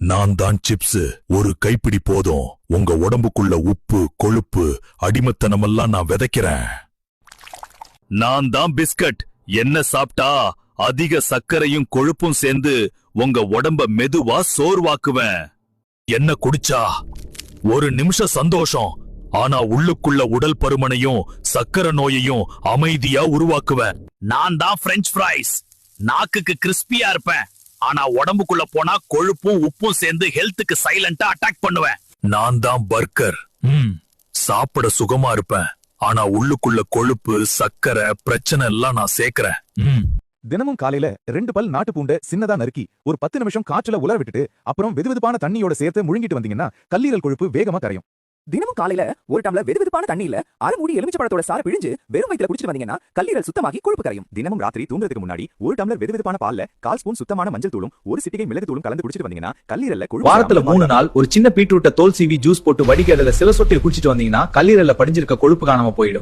நான் தான் சிப்ஸ். ஒரு கைப்பிடி போதும். உங்க உடம்புக்குள்ள உப்பு, கொழுப்பு, அடிமத்தனமெல்லாம் நான் விதைக்கிறேன். நான் தான் பிஸ்கட். என்ன சாப்பிட்டா அதிக சர்க்கரையும் கொழுப்பும் சேர்ந்து உங்க உடம்ப மெதுவா சோர்வாக்குவேன். என்ன குடிச்சா ஒரு நிமிஷம் சந்தோஷம், ஆனா உள்ளுக்குள்ள உடல் பருமனையும் சக்கரை நோயையும் அமைதியா உருவாக்குவேன். நான் தான் பிரெஞ்ச் ஃப்ரைஸ். நாக்குக்கு கிறிஸ்பியா இருப்பேன், ஆனா உடம்புக்குள்ள போனா கொழுப்பும் உப்பும் சேர்ந்து ஹெல்த்துக்கு சைலண்டா அட்டாக் பண்ணுவேன். நான் தான் பர்கர். சாப்பிட சுகமா இருப்பேன், ஆனா உள்ளுக்குள்ள கொழுப்பு, சக்கரை பிரச்சனை எல்லாம் நான் சேர்க்கிறேன். தினமும் காலையில 2 பல் நாட்டு பூண்டை சின்னதா நறுக்கி ஒரு 10 நிமிஷம் காற்றுல உலர விட்டுட்டு அப்புறம் வெதுவெதுப்பான தண்ணியோட சேர்த்து முழுங்கிட்டு வந்தீங்கன்னா கல்லீரல் கொழுப்பு வேகமா கரையும். தினமும் காலையில ஒரு டம்ளர் வெதுவெதுப்பான தண்ணியில அரை மூடி எலுமிச்சை பழத்தோட சாறு பிழிஞ்சு வெறும் வயித்துல குடிச்சிட்டு வந்தீங்கன்னா கல்லீரல் சுத்தமாகி கொழுப்பு கரையும். தினமும் ராத்திரி தூங்குறதுக்கு முன்னாடி ஒரு டம்ளர் வெதுவெதுப்பான பால்ல 1/4 ஸ்பூன் சுத்தமான மஞ்சள் தூளும் ஒரு சிட்டிகை மிளகு தூளும் கலந்து குடிச்சிட்டு வந்தீங்கன்னா கல்லீரல்ல கொழுப்பு. வாரத்துல 3 நாள் ஒரு சின்ன பீட்ரூட்டை தோல் சீவி ஜூஸ் போட்டு வடிகடல சில சொட்டில் குடிச்சிட்டு வந்தீங்கன்னா கல்லீரல்ல படிஞ்சிருக்க கொழுப்பு காணாம போயிடும்.